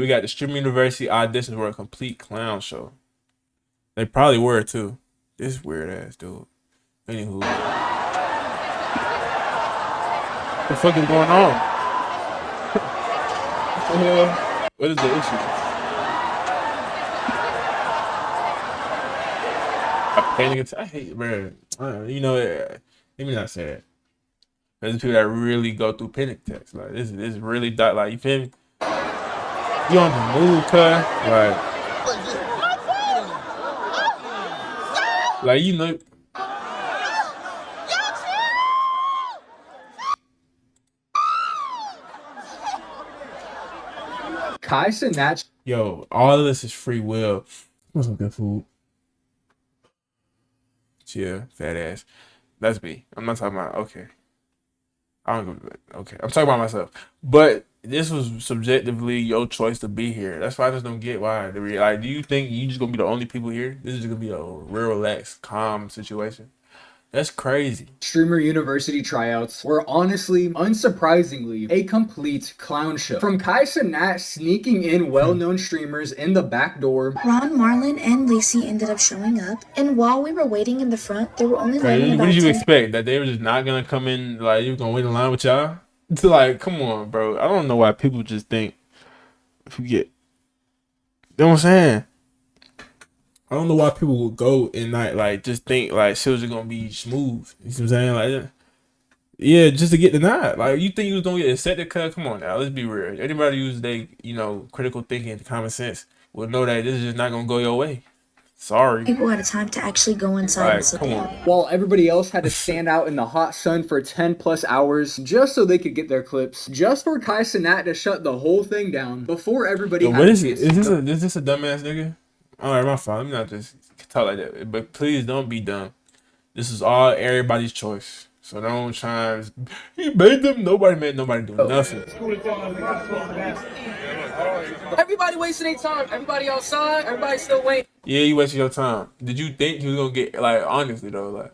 We got the Stream University auditions were a complete clown show. They probably were too. This weird ass dude. Anywho. What the fuck is going on? What the hell? What is the issue? A panic attack? I hate, bro. You know, let me not say that. There's people that really go through panic attacks. Like, this is really dark. Like, you feel me? You on the move, cuz? Like, you know. Kaisa Natch. Yo, all of this is free will. What's some good food? Chill, fat ass. That's me. I'm not talking about, okay. Okay, I'm talking about myself. But this was subjectively your choice to be here. That's why I just don't get why. Like, do you think you just gonna be the only people here? This is just gonna be a real relaxed, calm situation. That's crazy. Streamer University tryouts were honestly, unsurprisingly, a complete clown show. From Kaisa Nat sneaking in well-known streamers in the back door. Ron, Marlon, and Lacey ended up showing up, and while we were waiting in the front, there were only What did you expect? That they were just not gonna come in, like, you were gonna wait in line with y'all? It's like, come on, bro. I don't know why people just think if you get, you know what I'm saying? I don't know why people would go and like just think like shit was just gonna be smooth. You see what I'm saying? Like, yeah, just to get denied. Like, you think you was gonna get accepted? Cause come on now, let's be real. Anybody who's they, critical thinking and common sense will know that this is just not gonna go your way. Sorry. People had a time to actually go inside and sit down. While everybody else had to stand out in the hot sun for 10 plus hours just so they could get their clips, just for Kaisa Nat to shut the whole thing down before everybody. What is it? Is this a dumbass nigga? Alright, my fault. Let me not just talk like that. But please don't be dumb. This is all everybody's choice. So don't try and he made them. Nobody made nobody do nothing. Everybody wasting their time. Everybody outside. Everybody still waiting. Yeah, you wasted your time. Did you think you was gonna get, like, honestly though, like,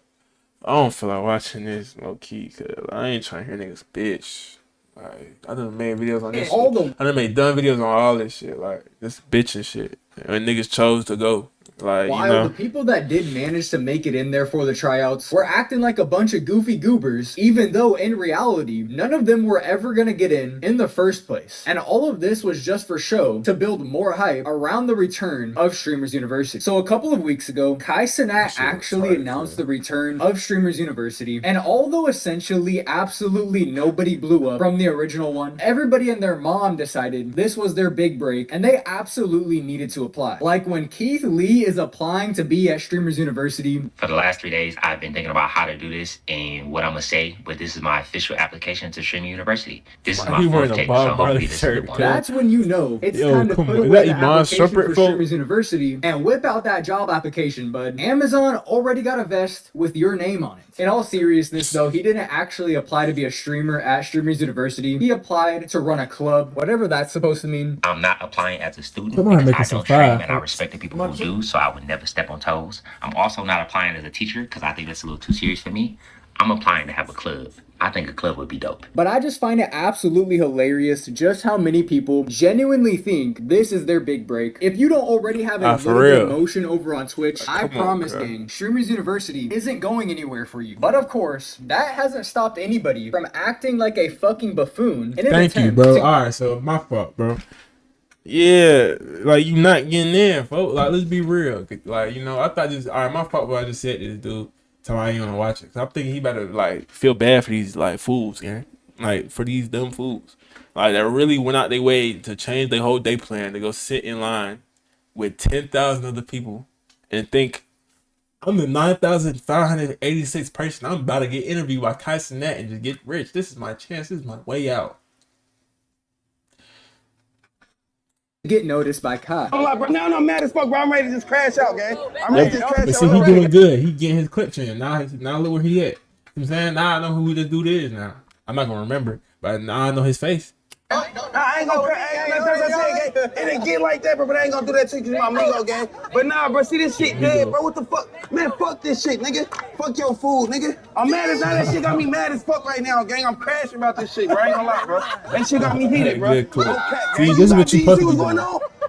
I don't feel like watching this low key, cause I ain't trying to hear niggas bitch. Like, I done made videos on this shit. I done made dumb videos on all this shit, like this bitch and shit. And niggas chose to go. Like, while the people that did manage to make it in there for the tryouts were acting like a bunch of goofy goobers, even though in reality, none of them were ever gonna get in the first place. And all of this was just for show to build more hype around the return of Streamers University. So a couple of weeks ago, Kaisa Nat actually announced the return of Streamers University. And although essentially absolutely nobody blew up from the original one, everybody and their mom decided this was their big break and they absolutely needed to apply. Like when Keith Lee is applying to be at Streamers University. For the last 3 days, I've been thinking about how to do this and what I'm gonna say, but this is my official application to Streaming University. This is my fourth take, so hopefully this is the one. That's when you know it's time to put away the application for Streamers University and whip out that job application, bud. Amazon already got a vest with your name on it. In all seriousness though, he didn't actually apply to be a streamer at Streamers University. He applied to run a club, whatever that's supposed to mean. I'm not applying as a student because I don't stream and I respect the people who do, so I would never step on toes. I'm also not applying as a teacher because I think that's a little too serious for me. I'm applying to have a club. I think a club would be dope. But I just find it absolutely hilarious just how many people genuinely think this is their big break. If you don't already have a little bit of motion over on Twitch, I promise, gang, Streamers University isn't going anywhere for you. But of course, that hasn't stopped anybody from acting like a fucking buffoon. Thank you, bro. Alright, so my fault, bro. Yeah, like, you not getting in, folks. Like, let's be real. Like, I thought this. Alright, my fault. But I just said this dude. Tell me I ain't gonna watch it. Cause I'm thinking he better like feel bad for these like fools, yeah. Like for these dumb fools, like that really went out their way to change their whole day plan to go sit in line with 10,000 other people and think I'm the 9,586 person. I'm about to get interviewed by Kaisa Nat and just get rich. This is my chance. This is my way out. Get noticed by Kai. I'm like, bro, now I'm mad as fuck, bro. I'm ready to just crash out, gang. I'm ready to just crash out. But see, he doing good. He getting his clip in. Now look where he at. You know what I'm saying? Now I know who this dude is now. I'm not gonna remember, but now I know his face. Nah, I ain't gonna it ain't get like that, bro. But I ain't gonna do that to you, my amigo, gang. But nah, bro, see this shit dead, bro. What the fuck? Man, fuck this shit, nigga. Fuck your food, nigga. I'm mad as now. That shit got me mad as fuck right now, gang. I'm crashing about this shit, bro. I ain't gonna lie, bro. That shit got me heated, bro. See, this is what you supposed to be doing.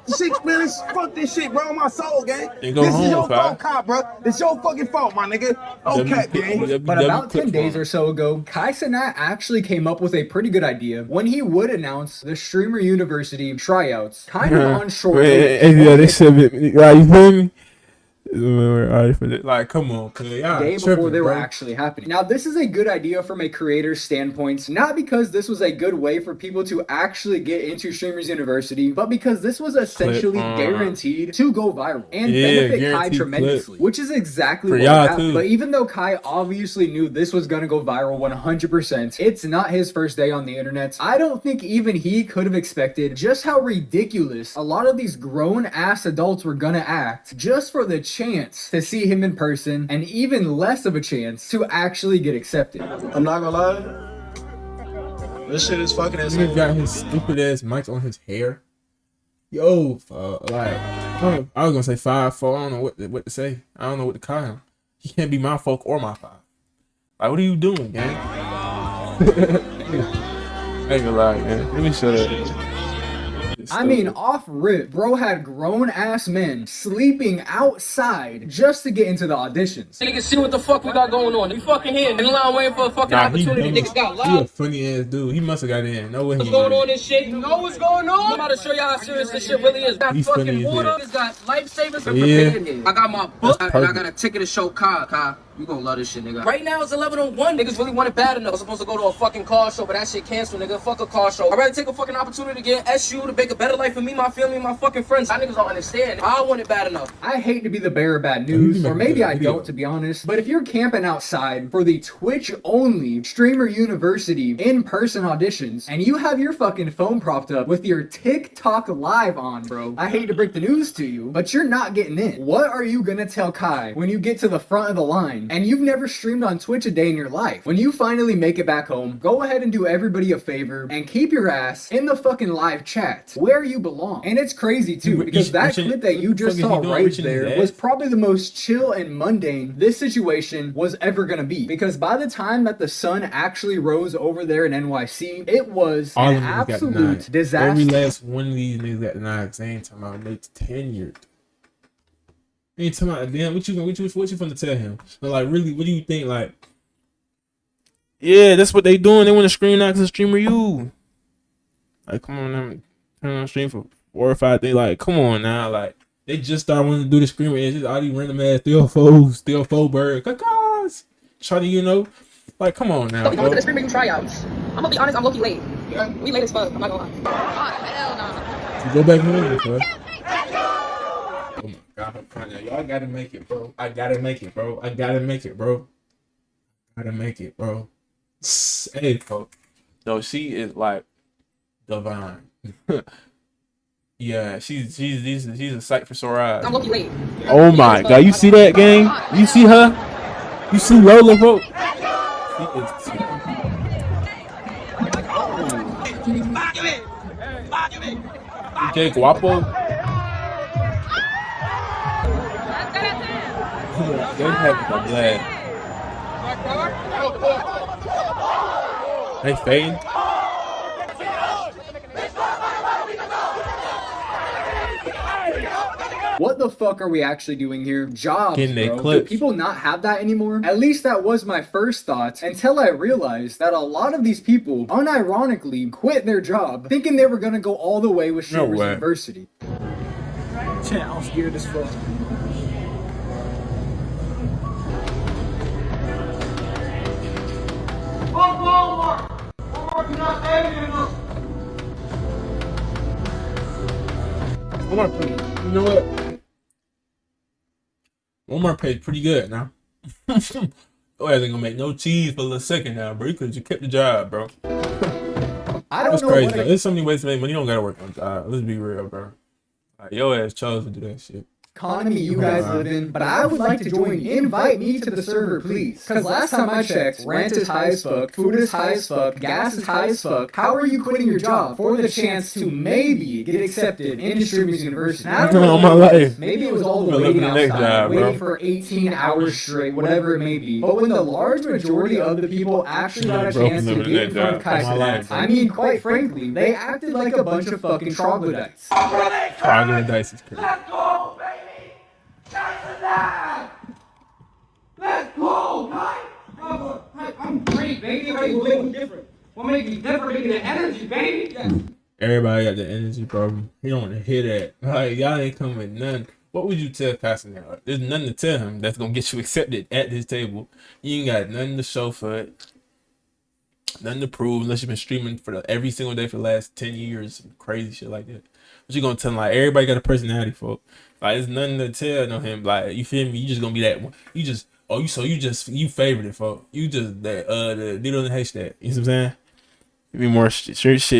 6 minutes, fuck this shit, bro. My soul, gang. This is your fault, cop, bro. It's your fucking fault, my nigga. Okay, gang. But about 10 days or so ago, Kai Cenat actually came up with a pretty good idea when he would announce the Streamer University tryouts, kind of on short notice. Yeah, they said it. Like, you feel me? Like, come on, cuz. Day before they were actually happening. Now, this is a good idea from a creator's standpoint, not because this was a good way for people to actually get into Streamers University, but because this was essentially guaranteed to go viral and benefit Kai tremendously, which is exactly what happened. But even though Kai obviously knew this was gonna go viral 100%, it's not his first day on the internet. I don't think even he could have expected just how ridiculous a lot of these grown-ass adults were gonna act just for the chance to see him in person, and even less of a chance to actually get accepted. I'm not gonna lie, this shit is fucking insane. He got his stupid ass mics on his hair. Yo, like, I was gonna say 5'4". I don't know what to say. I don't know what to call him. He can't be my folk or my 5. Like, what are you doing, gang? I ain't gonna lie, man. Let me shut up. I mean, off rip, bro had grown-ass men sleeping outside just to get into the auditions. Niggas see what the fuck we got going on. We fucking here in the line waiting for a fucking opportunity. Niggas got loud. He a funny ass dude. He must have got in. No way. What's going on this shit? You know what's going on? I'm about to show y'all how serious this shit really is. Got fucking water. Niggas got lifesavers and prepared here. I got my book and I got a ticket to show Kai. Kai, you gonna love this shit, nigga. Right now it's 11:01. Niggas really want it bad enough. I was supposed to go to a fucking car show, but that shit canceled, nigga. Fuck a car show. I'd rather take a fucking opportunity to get SU to make a better life for me, my family, and my fucking friends. Y'all niggas don't understand. I want it bad enough. I hate to be the bearer of bad news, or maybe I don't, to be honest, but if you're camping outside for the Twitch-only Streamer University in-person auditions, and you have your fucking phone propped up with your TikTok live on, bro, I hate to break the news to you, but you're not getting in. What are you gonna tell Kai when you get to the front of the line, and you've never streamed on Twitch a day in your life? When you finally make it back home, go ahead and do everybody a favor, and keep your ass in the fucking live chat, where you belong. And it's crazy too, because that clip that you just saw right there was probably the most chill and mundane this situation was ever gonna be. Because by the time that the sun actually rose over there in NYC, it was an absolute disaster. Every last one of these niggas got denied. They ain't talking about Nate's tenured. They ain't talking about, damn, what you finna tell him? So, like, really, what do you think? Like, yeah, that's what they doing. They want to screen out to Streamer U. Like, come on, now, turn on stream for 4 or 5 days. Like, come on now, like, they just started wanting to do the Screamer. It's just all these random ass still foe bird. Cause try to, you know, like, come on now. We going to the Streamer tryouts. I'm gonna be honest, I'm low-key late. We late as fuck, I'm not gonna lie. Oh, hell no. So go back home, bro. Oh my God, y'all gotta make it, bro. I gotta make it, bro. I gotta make it, bro. Gotta make it, bro. Hey, folks. No, she is like divine. Yeah, she's a sight for sore eyes. I'm low-key late. Oh my God, you see that, gang? You see her? You see Lola, folks? She is. DJ Guapo. They having a blast. Hey, fading. What the fuck are we actually doing here? Jobs, bro. Do people not have that anymore? At least that was my first thought until I realized that a lot of these people unironically quit their job thinking they were gonna go all the way with Streamers University. Chat, I'm scared as fuck. You know what? Walmart pays pretty good now. Oh, I ain't gonna make no cheese for a second now, bro. You could just kept the job, bro. I don't know. Crazy. There's so many ways to make money. You don't gotta work on a job. Let's be real, bro. Like, your ass chose to do that shit. economy you guys live in, but I would like to join. Invite me to the server, please. Cause last time I checked, rent is high as fuck, food is high as fuck, gas is high as fuck. How are you quitting your job for the chance to maybe get accepted into Streamers University? I don't know on my life. Maybe it was all the waiting outside, waiting for 18 hours straight, whatever it may be. But when the large majority of the people actually got a chance to get in front of Kai, I mean, quite frankly, they acted like a bunch of fucking troglodytes. Troglodytes is crazy. Let's go, baby! Let's go, guys! I'm great, baby. What make me different? What make me different? Making the energy, baby. Yeah. Everybody got the energy, bro. He don't want to hear that. Like, y'all ain't coming with none. What would you tell Pastor now? There's nothing to tell him that's gonna get you accepted at this table. You ain't got nothing to show for it. Nothing to prove unless you've been streaming for every single day for the last 10 years. Some crazy shit like that. But you gonna tell him, like, everybody got a personality, folks. Like, there's nothing to tell no him. Like, you feel me? You just gonna be that one. You just, you favorite it, folks. You just the needle in the haystack. You know what I'm saying? You be more shit.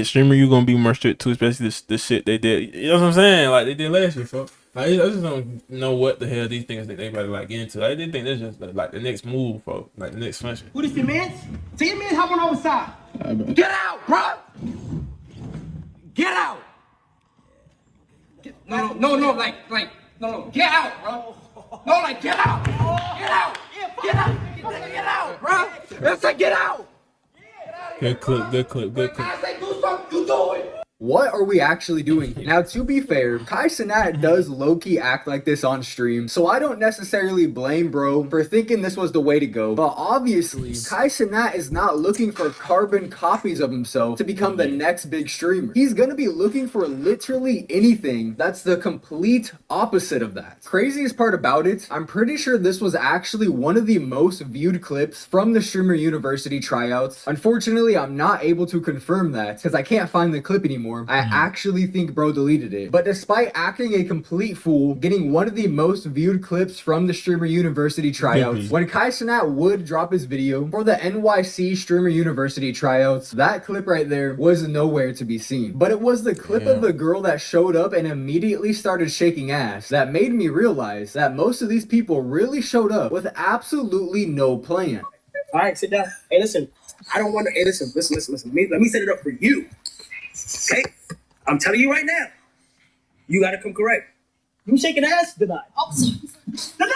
Streamer, you gonna be more strict too, especially the shit they did. You know what I'm saying? Like they did last year, folks. Like, I just don't know what the hell these things that they about to like get into. I didn't think that's just like the next move, folks. Like the next function. Who this your man? Tell your man hop on over side. Get out, bro. Get out. No, get out, bro. No, like, get out. Get out. Get out. Get out, bro. Let's say get out. Good clip. I say do something, you do it. What are we actually doing here? Now, to be fair, Kai Cenat does low-key act like this on stream, so I don't necessarily blame bro for thinking this was the way to go. But obviously, Kai Cenat is not looking for carbon copies of himself to become the next big streamer. He's gonna be looking for literally anything that's the complete opposite of that. Craziest part about it, I'm pretty sure this was actually one of the most viewed clips from the Streamer University tryouts. Unfortunately, I'm not able to confirm that because I can't find the clip anymore. I actually think bro deleted it. But despite acting a complete fool, getting one of the most viewed clips from the Streamer University tryouts, when Kai Cenat would drop his video for the NYC Streamer University tryouts, that clip right there was nowhere to be seen. But it was the clip of the girl that showed up and immediately started shaking ass that made me realize that most of these people really showed up with absolutely no plan. All right, sit down. Hey, listen. I don't want to. Hey, listen. Let me set it up for you. Okay? I'm telling you right now. You gotta come correct. You shaking ass? Denied. Oh, Denied!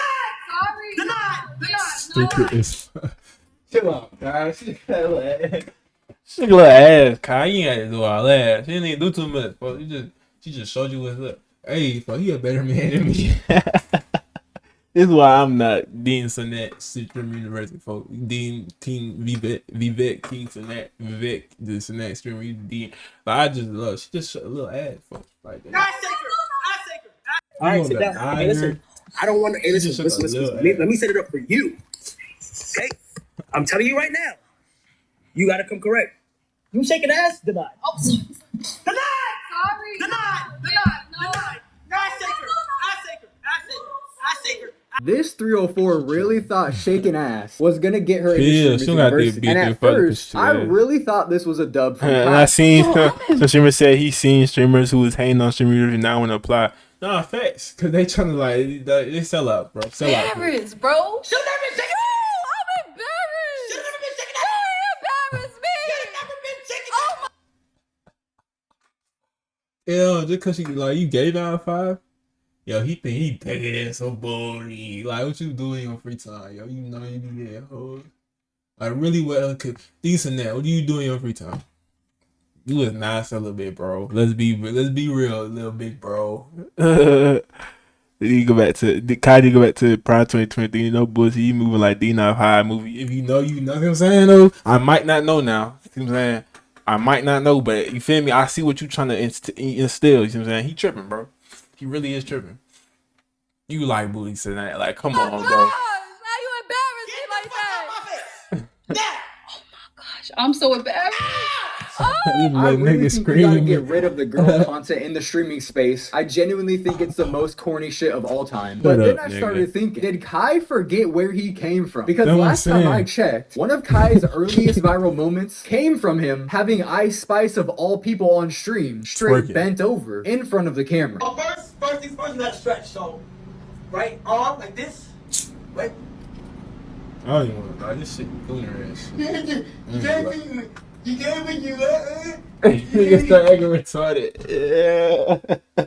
sorry. Denied! Stupid as chill out, guys. Shake a little ass, Kai. You ain't gotta do all that. She didn't even do too much, bro. She just showed you what's up. Hey, bro, he a better man than me. This is why I'm not Dean Cenat, Streamer University, folks. Dean King Vivek King Cenat, Vivek the Cenat Streamer. You Dean. Like, I just love. She just showed a little ass, folks. Like that. I shake her. All right, sit down. Hey, listen. I don't want to. Hey, listen. Let me set it up for you. Okay? I'm telling you right now. You gotta come correct. You shaking ass? Denied. Oh, Denied! sorry. Denied! I shake her. This 304 really thought shaking ass was gonna get her Yeah, into she Streamers got to University. beat And the at fuck first, shit. I really thought this was a dub from And Kai. I seen some streamer said he seen streamers who was hating on Streamer University now want to apply. Nah, facts, cause they trying to like they sell out, bro. Sell out. Embarrassed, bro. Should never been shaking I'm embarrassed. Should never been shaking You embarrassed me. Should never been shaking Oh my. Yeah, just cause you gave out 5. Yo, he think he big ass so boring. Like, what you doing in your free time? Yo, you know you be there, hoe. Like, really, what decent that? What do you do in your free time? You was nice a little bit, bro. Let's be real, little big bro. Did you go back to Prime 2023? You know, bullshit. You moving like D9 High movie. If you know, you know what I'm saying, though. I might not know now. You know what I'm saying? I might not know, but you feel me? I see what you trying to instill. You know what I'm saying? He tripping, bro. He really is tripping. You like booty tonight? Like, come on, bro. Now you embarrassed me like that. Oh my gosh, I'm so embarrassed. I really think we gotta get rid of the girl content in the streaming space. I genuinely think it's the most corny shit of all time. But then I started thinking, did Kai forget where he came from? Because last time I checked, one of Kai's earliest viral moments came from him having Ice Spice of all people on stream straight bent over in front of the camera. First things first, you gotta stretch. So right arm like this. Wait. I don't even want to. Like, this shit doing her ass. You gave me you let Nigga start acting retarded. Yeah.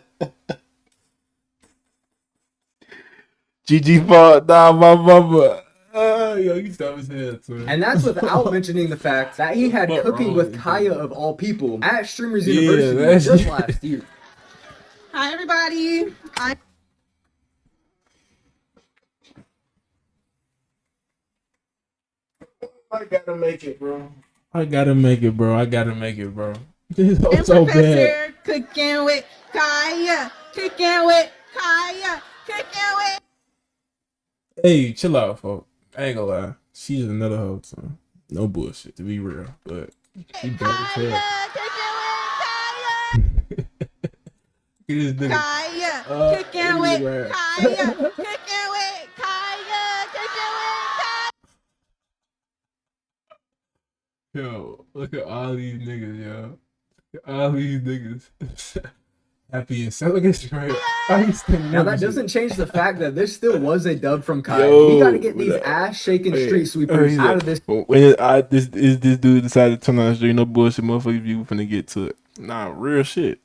GG fault, nah, my mama. Yo, you stop his head, too. And that's without mentioning the fact that he had What cooking wrong with with Kaya you? of all people at Streamers Yeah, University that's- just last year. Hi, everybody. I gotta make it, bro. I gotta make it, bro. I gotta make it, bro. This is I'm so bad. Professor cooking with Kaya. Cooking with Kaya. Cooking with. Hey, chill out, folks. I ain't gonna lie. She's another hoe, so no bullshit, to be real. But she bad as hell. Look at this nigga. Kaya. Cooking with right. Kaya. Cooking with Kaya. Cooking with Kaya. Yo, look at all these niggas, yo. Look at all these niggas. Happy and celebrating, right? Now that doesn't change the fact that this still was a dub from Kai. Yo, We gotta get these ass-shaking street sweepers out of this. When this dude decided to turn on the street, no bullshit, motherfuckers, you finna get to it. Nah, real shit.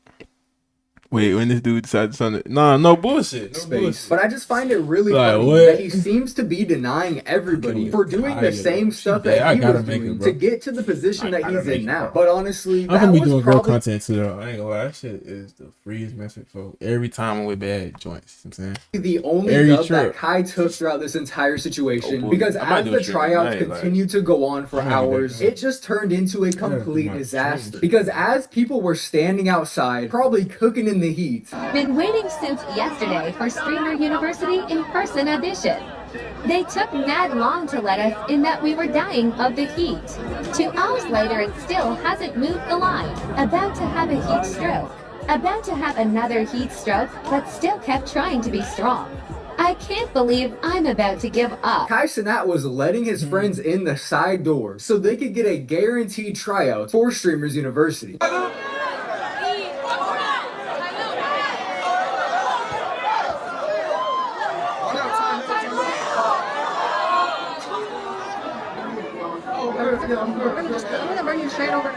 Wait, when this dude decided to turn it, nah, no bullshit, no space. bullshit. But I just find it really Like, funny what? that he seems to be denying everybody for doing the same stuff that he was doing to get to the position that he's in now. But honestly, I'm that gonna be was doing girl probably content too, though. I ain't gonna lie, that shit is the freest message, folks. Every time I'm with bad joints, you know what I'm saying? the only Every dub trip. that Kai took throughout this entire situation, boy. because I might as do the a trip tryouts tonight, like- continued to go on for I might do hours, that. it just turned into a complete my disaster. dreams. Because as people were standing outside, probably cooking in the heat, Been waiting since yesterday for Streamer University in-person audition. They took mad long to let us in that we were dying of the heat. 2 hours later and still hasn't moved the line. About to have a heat stroke. About to have another heat stroke, but still kept trying to be strong. I can't believe I'm about to give up. Kai Cenat was letting his friends in the side door so they could get a guaranteed tryout for Streamers University. I'm gonna bring you straight over.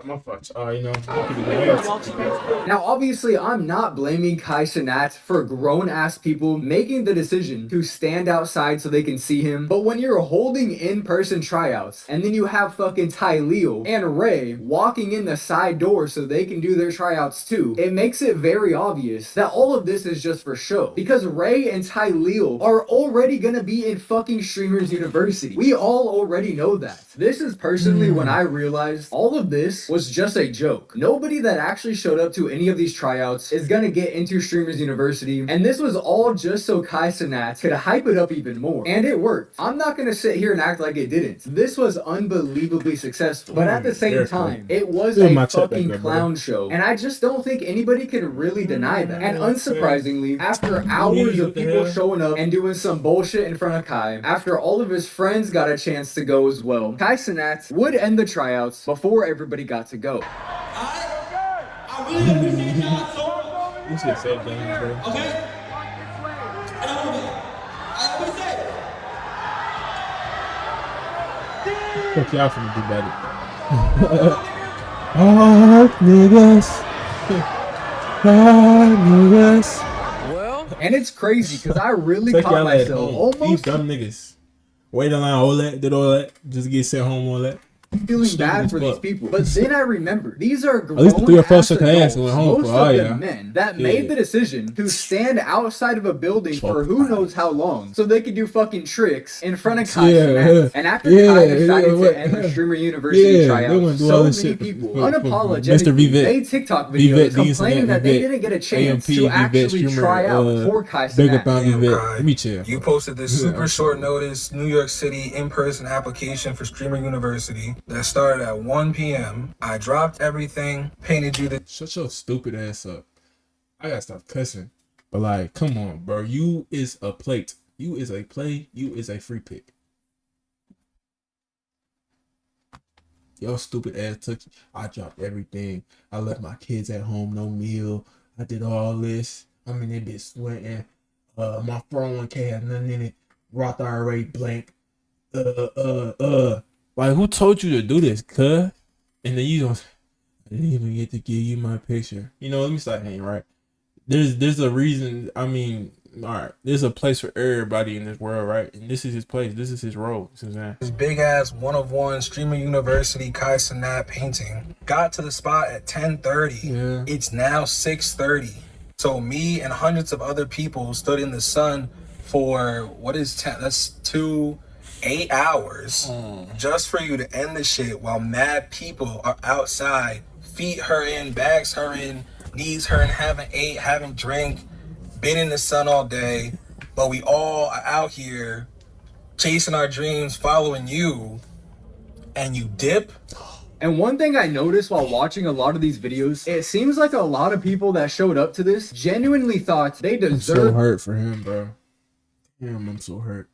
My fault. You know. Now, obviously, I'm not blaming Kai Cenat for grown-ass people making the decision to stand outside so they can see him, but when you're holding in-person tryouts, and then you have fucking Ty Leo and Ray walking in the side door so they can do their tryouts too, it makes it very obvious that all of this is just for show. Because Ray and Ty Leo are already gonna be in fucking Streamers University. We all already know that. This is personally when I realized all of this was just a joke. Nobody that actually showed up to any of these tryouts is gonna get into Streamers University, and this was all just so Kai Cenat could hype it up even more. And it worked. I'm not gonna sit here and act like it didn't. This was unbelievably successful. But at the same time, it was a fucking clown show, and I just don't think anybody can really deny that. And unsurprisingly, after hours of people showing up and doing some bullshit in front of Kai, after all of his friends got a chance to go as well, Kai Cenat would end the tryouts before everybody got to go. I really appreciate y'all so This shit so dumb, bro. okay? And I always say, Fuck y'all finna do better. Niggas. Niggas. And it's crazy because I really Take caught y'all ass myself home. These almost dumb niggas. Wait in line, all that, did all that, just get sent home, all that. feeling bad for these people. But then I remember, these are At least the 3 or 4 grown-ass shook her ass adults, and went home most for all of y'all. them men, that Yeah. made the decision to stand outside of a building for who knows how long, so they could do fucking tricks in front of Kai Cenat. And after Kai decided to end the Streamer University tryouts, so many people unapologetically made TikTok videos complaining that they didn't get a chance to actually try out for Kai Cenat. Let me chill. You posted this super short notice New York City in-person application for Streamer University that started at 1 p.m. I dropped everything, painted you the Shut your stupid ass up. I gotta stop cussing. But like, come on, bro. You is a plate. You is a play. You is a free pick. Your stupid ass took. I dropped everything. I left my kids at home, no meal. I did all this. I'm in that bitch sweating. My 401k has nothing in it. Roth IRA blank. Like, who told you to do this, cuz? And then you don't. I didn't even get to give you my picture. You know, let me start hanging, right? There's a reason. I mean, all right, there's a place for everybody in this world, right? And this is his place. This is his role. This big ass one-of-one Streamer University Kai Cenat painting got to the spot at 10:30. Yeah. It's now 6:30. So me and hundreds of other people stood in the sun for what is 10? That's 8 hours just for you to end the shit while mad people are outside, feet hurting, bags hurting, knees hurting, haven't ate, haven't drank, been in the sun all day, but we all are out here chasing our dreams, following you, and you dip. And one thing I noticed while watching a lot of these videos, it seems like a lot of people that showed up to this genuinely thought they deserve. I'm so hurt for him, bro. Damn, I'm so hurt.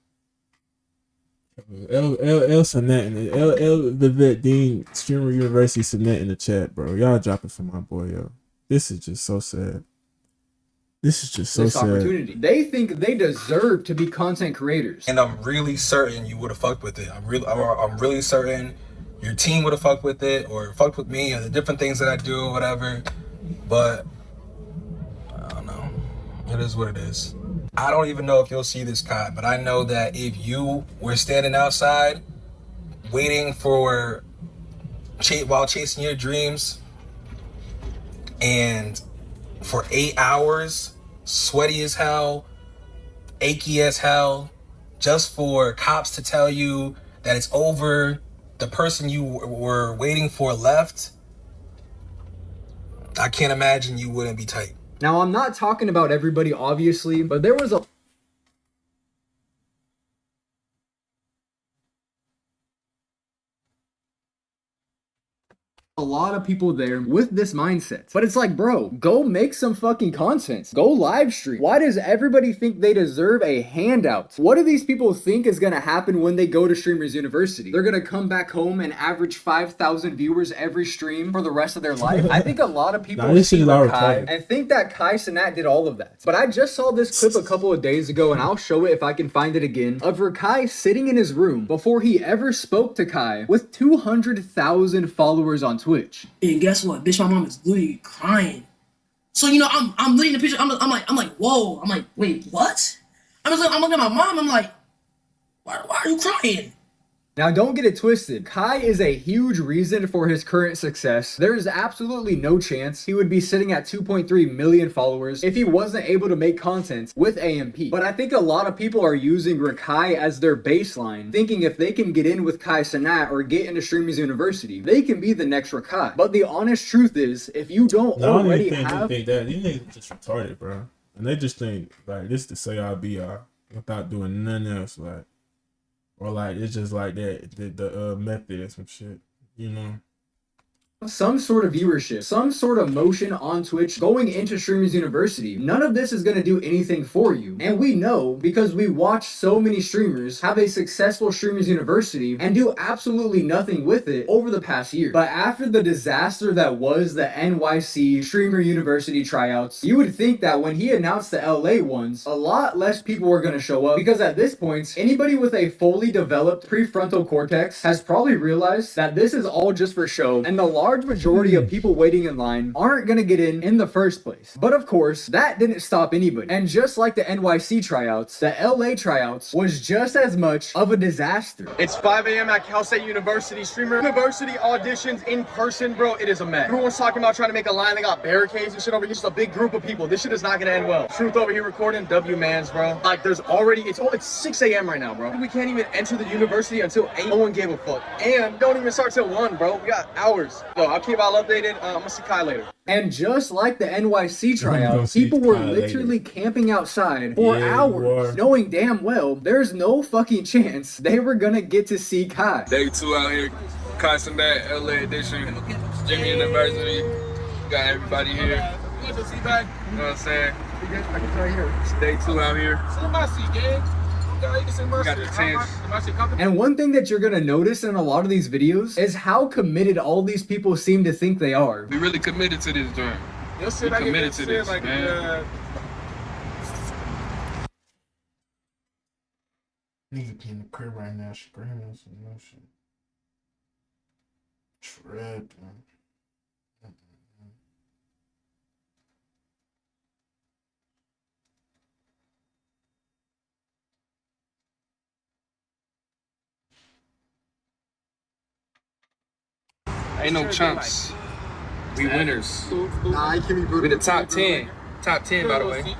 El Cenat and El Vivette Dean Streamer University Cenat in the chat, bro. Y'all drop it for my boy, yo. This is just so sad. This is just so sad. Opportunity. They think they deserve to be content creators. And I'm really certain you would have fucked with it. I'm really certain your team would have fucked with it or fucked with me or the different things that I do or whatever. But I don't know. It is what it is. I don't even know if you'll see this, Kai, but I know that if you were standing outside waiting for while chasing your dreams and for 8 hours, sweaty as hell, achy as hell, just for cops to tell you that it's over, the person you were waiting for left, I can't imagine you wouldn't be tight. Now, I'm not talking about everybody, obviously, but there was a lot of people there with this mindset. But it's like, bro, go make some fucking content. Go live stream. Why does everybody think they deserve a handout? What do these people think is gonna happen when they go to Streamers University? They're gonna come back home and average 5,000 viewers every stream for the rest of their life? I think a lot of people see Kai and think that Kai Cenat did all of that. But I just saw this clip a couple of days ago, and I'll show it if I can find it again, of Kai sitting in his room before he ever spoke to Kai with 200,000 followers on Twitch. And guess what, bitch? My mom is literally crying. So you know, I'm looking at the picture. I'm like, whoa. I'm like, wait, what? I'm looking at my mom. I'm like, why are you crying? Now, don't get it twisted. Kai is a huge reason for his current success. There is absolutely no chance he would be sitting at 2.3 million followers if he wasn't able to make content with AMP. But I think a lot of people are using Kai as their baseline, thinking if they can get in with Kai Cenat or get into Streamers University, they can be the next Kai. But the honest truth is, if you don't already have... These niggas just retarded, bro. And they just think, like, this to say I'll be without doing nothing else, like... Or like it's just like that the method or some shit, you know. Some sort of viewership, some sort of motion on Twitch going into Streamers University. None of this is going to do anything for you. And we know because we watch so many streamers have a successful Streamers University and do absolutely nothing with it over the past year. But after the disaster that was the NYC Streamer University tryouts, you would think that when he announced the LA ones, a lot less people were going to show up, because at this point, anybody with a fully developed prefrontal cortex has probably realized that this is all just for show, and the large majority of people waiting in line aren't gonna get in the first place. But of course, that didn't stop anybody. And just like the NYC tryouts, the LA tryouts was just as much of a disaster. It's 5 a.m. at Cal State University. Streamer University auditions in person, bro. It is a mess. Everyone's talking about trying to make a line. They got barricades and shit over here. Just a big group of people. This shit is not gonna end well. Truth over here recording W-Mans, bro. Like, there's already, it's 6 a.m. right now, bro. We can't even enter the university until 8. No one gave a fuck. And don't even start till 1, bro. We got hours. So I'll keep y'all updated. I'm gonna see Kai later. And just like the NYC tryout, people were literally camping outside for hours, knowing damn well there's no fucking chance they were gonna get to see Kai. Day 2 out here, Kai Cenat, LA edition, Jimmy University. Got everybody here. You know what I'm saying? It's day 2 out here. And one thing that you're gonna notice in a lot of these videos is how committed all these people seem to think they are. We really committed to this journey. We committed to this, man. Nigga in the crib right now screaming some no shit. Tripping. Ain't no chumps. We winners. Nah, I can't be We the top 10. Top 10, by the way.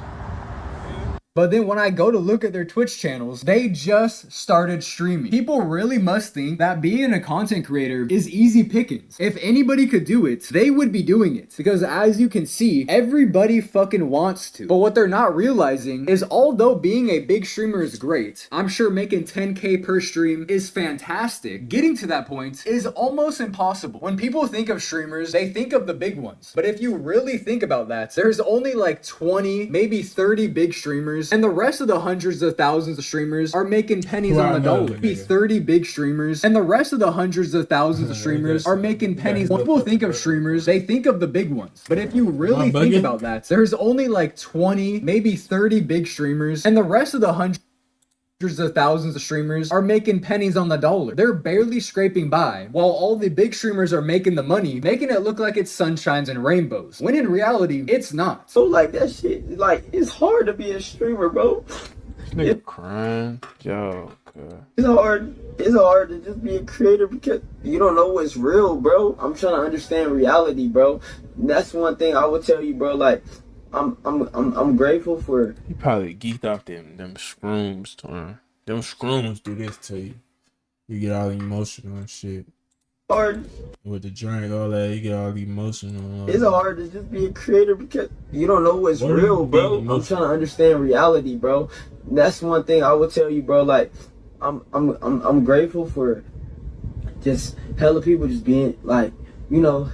But then when I go to look at their Twitch channels, they just started streaming. People really must think that being a content creator is easy pickings. If anybody could do it, they would be doing it. Because as you can see, everybody fucking wants to. But what they're not realizing is although being a big streamer is great, I'm sure making 10K per stream is fantastic. Getting to that point is almost impossible. When people think of streamers, they think of the big ones. But if you really think about that, there's only like 20, maybe 30 big streamers, and the rest of the hundreds of thousands of streamers are making pennies on the dollar. Be 30 big streamers, and the rest of the hundreds of thousands of streamers are making pennies. When people think of streamers, they think of the big ones. But if you really think about that, there's only like 20, maybe 30 big streamers, and the rest of the hundreds of thousands of streamers are making pennies on the dollar. They're barely scraping by, while all the big streamers are making the money, making it look like it's sunshines and rainbows, when in reality, it's not. So like that shit, like it's hard to be a streamer, bro. Nigga crying. Yo, It's hard to just be a creator because you don't know what's real, bro. I'm trying to understand reality, bro. And that's one thing I would tell you, bro. Like, I'm grateful for. You probably geeked off them shrooms, Torn. Them shrooms do this to you. You get all emotional and shit. Hard. With the drink, all that, you get all emotional. It's hard to just be a creator because you don't know what's real, bro. I'm trying to understand reality, bro. And that's one thing I would tell you, bro. Like, I'm grateful for just hella people just being like, you know,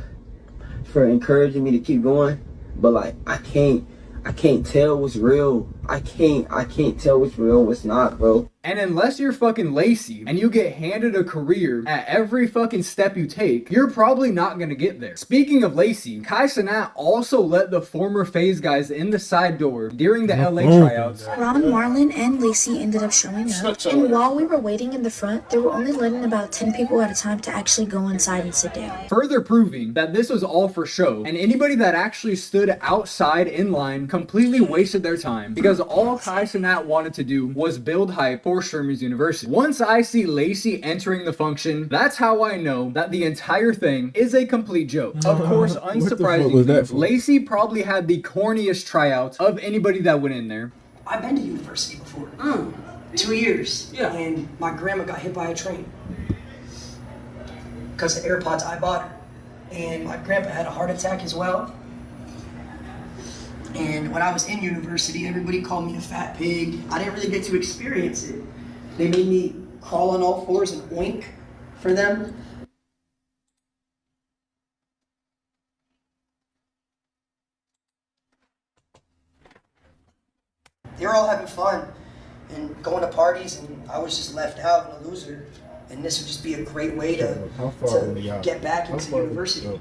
for encouraging me to keep going. But like, I can't tell what's real. I can't tell what's real and what's not, bro. And unless you're fucking lazy and you get handed a career at every fucking step you take, you're probably not gonna get there. Speaking of lazy, Kai Cenat also let the former FaZe guys in the side door during the LA tryouts. Ron, Marlon, and Lacey ended up showing up, and while we were waiting in the front, they were only letting about 10 people at a time to actually go inside and sit down. Further proving that this was all for show, and anybody that actually stood outside in line completely wasted their time, because all Kai Cenat wanted to do was build hype for Streamers University. Once I see Lacey entering the function, that's how I know that the entire thing is a complete joke. Of course, unsurprisingly, Lacey probably had the corniest tryout of anybody that went in there. I've been to university before. 2 years. Yeah. And my grandma got hit by a train. Because the AirPods I bought her. And my grandpa had a heart attack as well. And when I was in university, everybody called me a fat pig. I didn't really get to experience it. They made me crawl on all fours and oink for them. They were all having fun and going to parties, and I was just left out and a loser. And this would just be a great way to get back into university.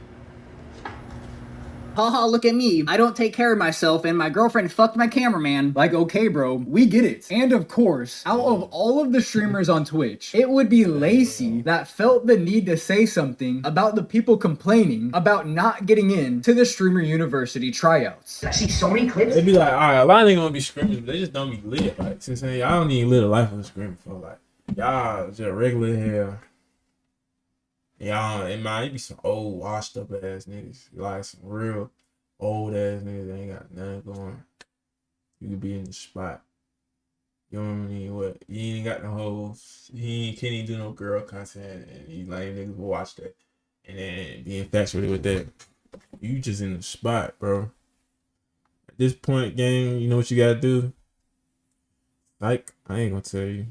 Haha, look at me. I don't take care of myself and my girlfriend fucked my cameraman. Like, okay, bro, we get it. And of course, out of all of the streamers on Twitch, it would be Lacey that felt the need to say something about the people complaining about not getting in to the Streamer University tryouts. I see so many clips. They be like, all right, a lot of niggas gonna be screaming, but they just don't be lit. Like, since y'all don't even live a life of a screamer for. Like, y'all just regular hell. Y'all, it might be some old washed up ass niggas, like some real old ass niggas that ain't got nothing going. You could be in the spot. You know what I mean? What? You ain't got no hoes. He can't even do no girl content, and you like niggas will watch that and then be infatuated with that. You just in the spot, bro. At this point, game, you know what you gotta do? Like, I ain't gonna tell you.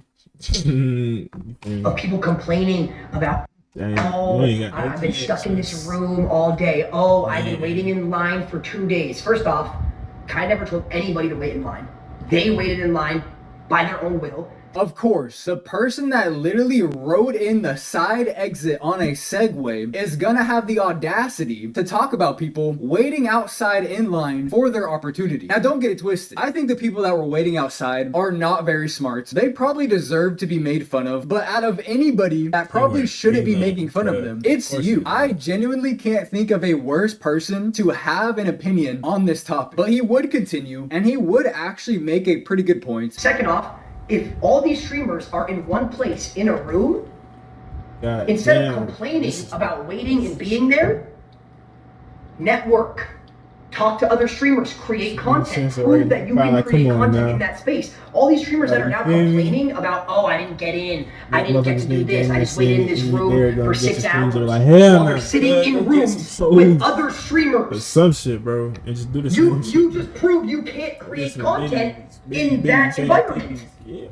Of people complaining about. Dang, I've been stuck in this room all day. Oh, I've been waiting in line for 2 days. First off, Kai never told anybody to wait in line. They waited in line by their own will. Of course, the person that literally rode in the side exit on a Segway is gonna have the audacity to talk about people waiting outside in line for their opportunity. Now don't get it twisted. I think the people that were waiting outside are not very smart. They probably deserve to be made fun of, but out of anybody that probably shouldn't be making fun of them, it's you. I genuinely can't think of a worse person to have an opinion on this topic. But he would continue, and he would actually make a pretty good point. Second off, if all these streamers are in one place in a room, instead of complaining about waiting and being there, network, talk to other streamers, create content, prove that you can create content in that space. All these streamers that are now complaining about, oh, I didn't get in, I didn't get to do this, I just waited in this room for 6 hours. While they're sitting in rooms with other streamers. Some shit, bro. And just do this. You just proved you can't create content in that environment. Yeah.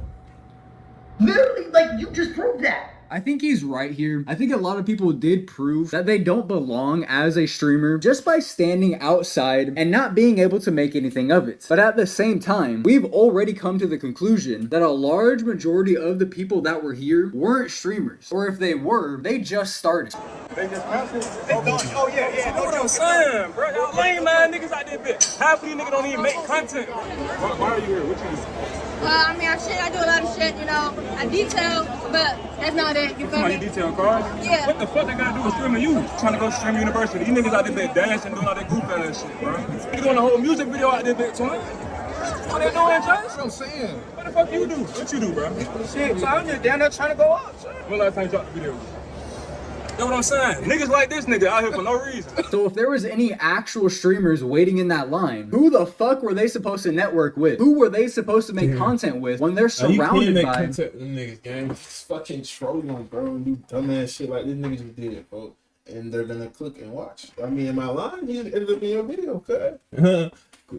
Literally, like, you just proved that. I think he's right here. I think a lot of people did prove that they don't belong as a streamer just by standing outside and not being able to make anything of it. But at the same time, we've already come to the conclusion that a large majority of the people that were here weren't streamers. Or if they were, they just started. They just oh yeah. Know what I'm saying, bro? Y'all lame man niggas out there, bitch. Half of these niggas don't even make content. Why are you here? What you do? I mean, I do a lot of shit, you know. I detail, but that's not it. You feel me? You detail cars? Yeah. What the fuck they gotta do with streaming you? Trying to go to stream university. These niggas out there been dancing, doing all that goof and shit, bro. You doing a whole music video out there, bitch, son. What they doing, Josh? That's what I'm saying. What the fuck you do? What you do, bro? Shit, so I'm just down there trying to go up, son. When last time you dropped the video? That's what I'm saying. Niggas like this nigga out here for no reason. So if there was any actual streamers waiting in that line, who the fuck were they supposed to network with? Who were they supposed to make content with when they're surrounded by? Content with them niggas, gang. Just fucking trolling, bro. Do dumbass shit like this niggas just did it, bro. And they're gonna click and watch. I mean, in my line, you ended up in your video, okay?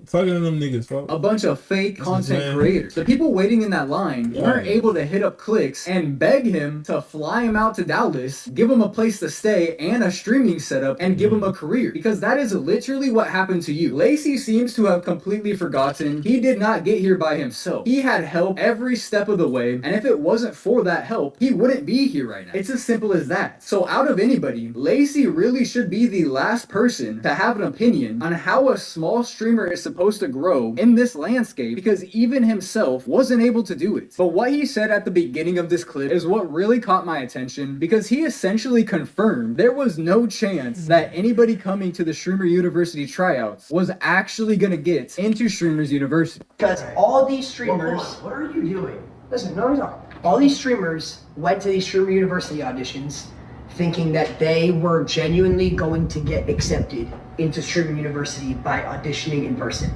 Talking to them niggas, folks. A bunch of fake content creators. The people waiting in that line weren't able to hit up clicks and beg him to fly him out to Dallas, give him a place to stay and a streaming setup, and give him a career. Because that is literally what happened to you. Lacey seems to have completely forgotten he did not get here by himself. He had help every step of the way, and if it wasn't for that help, he wouldn't be here right now. It's as simple as that. So out of anybody, Lacey really should be the last person to have an opinion on how a small streamer is supposed to grow in this landscape, because even himself wasn't able to do it. But what he said at the beginning of this clip is what really caught my attention, because he essentially confirmed there was no chance that anybody coming to the Streamer University tryouts was actually gonna get into Streamers University. Because all these streamers, what are you doing? Listen, no. All these streamers went to these Streamer University auditions thinking that they were genuinely going to get accepted into Streamer University by auditioning in person,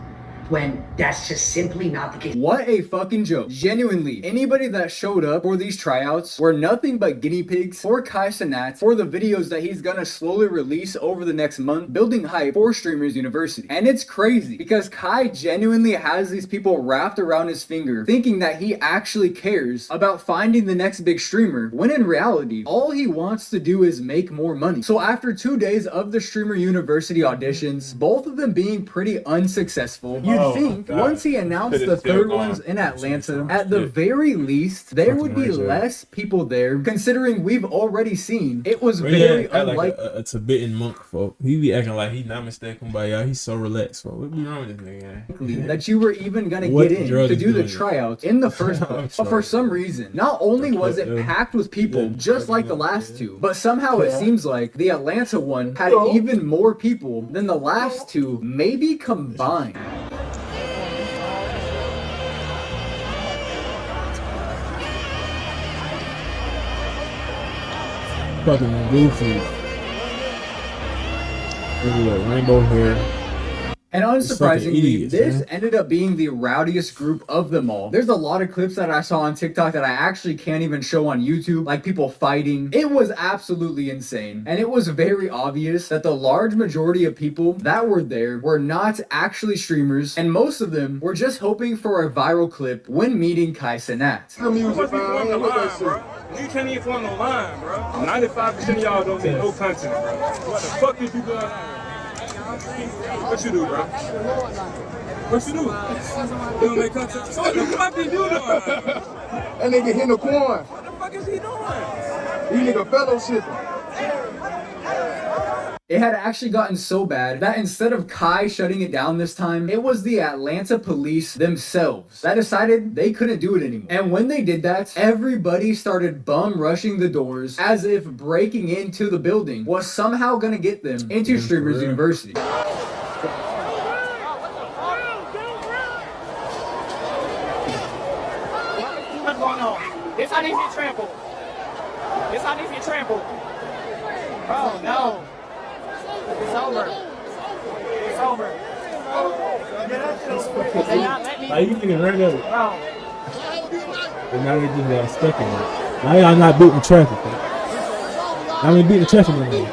when that's just simply not the case. What a fucking joke. Genuinely, anybody that showed up for these tryouts were nothing but guinea pigs for Kai Cenat for the videos that he's gonna slowly release over the next month, building hype for Streamers University. And it's crazy because Kai genuinely has these people wrapped around his finger, thinking that he actually cares about finding the next big streamer, when in reality, all he wants to do is make more money. So after 2 days of the Streamer University auditions, both of them being pretty unsuccessful, you'd think once he announced the third ones in Atlanta, at the very least, there would be less people there, considering we've already seen it was very unlikely. Like a Tibetan monk, folk. He be acting like he not mistaken by y'all. He's so relaxed, folk. What be wrong with this nigga? That you were even gonna get in to do the tryouts in the first place. But for some reason, not only was it packed with people just like the last two, but somehow it seems like the Atlanta one had even more people than the last two, maybe combined. Fucking goofy. Rainbow hair. And unsurprisingly, this ended up being the rowdiest group of them all. There's a lot of clips that I saw on TikTok that I actually can't even show on YouTube, like people fighting. It was absolutely insane. And it was very obvious that the large majority of people that were there were not actually streamers, and most of them were just hoping for a viral clip when meeting Kai Cenat. You can't even form no line, bro. 95% of y'all don't make no content, bro. What the fuck is you doing? What you do, bro? What you do? You don't make content. So what the fuck is you doing? That nigga hitting the corn. What the fuck is he doing? He nigga fellowshipping. It had actually gotten so bad that instead of Kai shutting it down this time, it was the Atlanta police themselves that decided they couldn't do it anymore. And when they did that, everybody started bum rushing the doors as if breaking into the building was somehow gonna get them into Streamers University. What's going on? This how needs to be trampled. This how needs to be trampled. Oh no. It's over. It's over. Like, you can run up. And now they just got stuck in it. Now y'all not beating traffic. Y'all ain't beating traffic no more.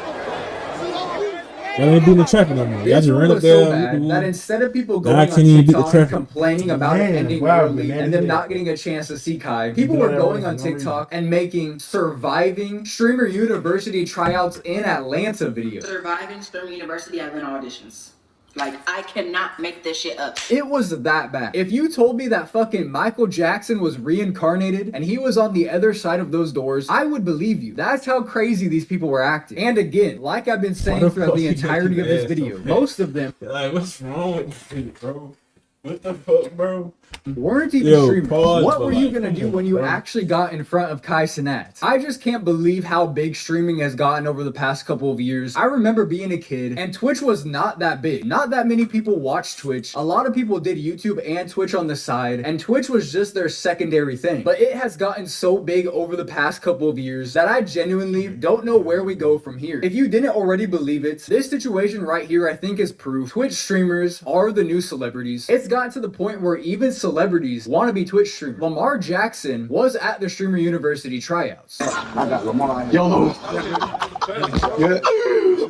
Y'all ain't beating the traffic no more. Y'all just run up there. So bad that instead of people going on TikTok and complaining about it ending early and them not getting a chance to see Kai, people were going on TikTok and making surviving Streamer University tryouts in Atlanta videos. Surviving Streamer University Atlanta auditions. Like, I cannot make this shit up. It was that bad. If you told me that fucking Michael Jackson was reincarnated and he was on the other side of those doors, I would believe you. That's how crazy these people were acting. And again, like I've been saying throughout the entirety of this video, most of them, like, what's wrong with you, bro? What the fuck, bro? Weren't even streamers. What were you gonna do when you actually got in front of Kai Cenat? I just can't believe how big streaming has gotten over the past couple of years. I remember being a kid and Twitch was not that big. Not that many people watched Twitch. A lot of people did YouTube and Twitch on the side, and Twitch was just their secondary thing. But it has gotten so big over the past couple of years that I genuinely don't know where we go from here. If you didn't already believe it, this situation right here I think is proof Twitch streamers are the new celebrities. It's gotten to the point where even celebrities want to be Twitch streamers. Lamar Jackson was at the Streamer University tryouts. I got Lamar. Yo,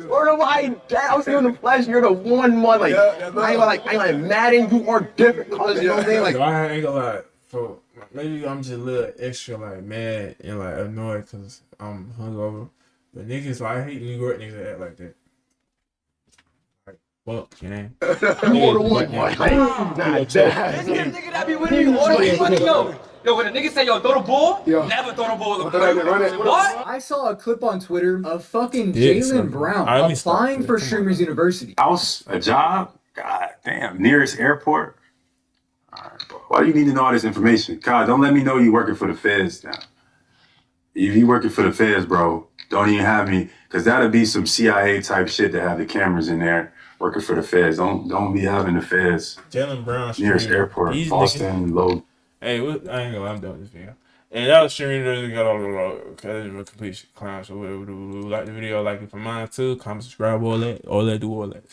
Where do I was in the flesh? You're the one month. Like, I ain't like Madden. You are different. Cause you know what I'm saying? Like, I ain't gonna lie. So maybe I'm just a little extra like mad and like annoyed because I'm hungover. But niggas, like, I hate New York niggas that act like that. Fuck, man. You are the one. This nigga that be winning you all the money, yo. Yo, when a nigga say, yo, throw the ball, never throw the ball. What? I saw a clip on Twitter of fucking Jaylen Brown applying for Streamers University. House, a job? God damn, nearest airport? All right, bro. Why do you need to know all this information? God, don't let me know you working for the feds now. If you working for the feds, bro, don't even have me, because that'll be some CIA type shit to have the cameras in there. Working for the feds. Don't be having the feds. Jaylen Brown, nearest airport, Boston, Low. Hey, I ain't gonna lie, I'm done with this video. And that was streaming. Got all the complete clowns or whatever. Like the video, like it for mine too. Comment, subscribe, all that, do all that.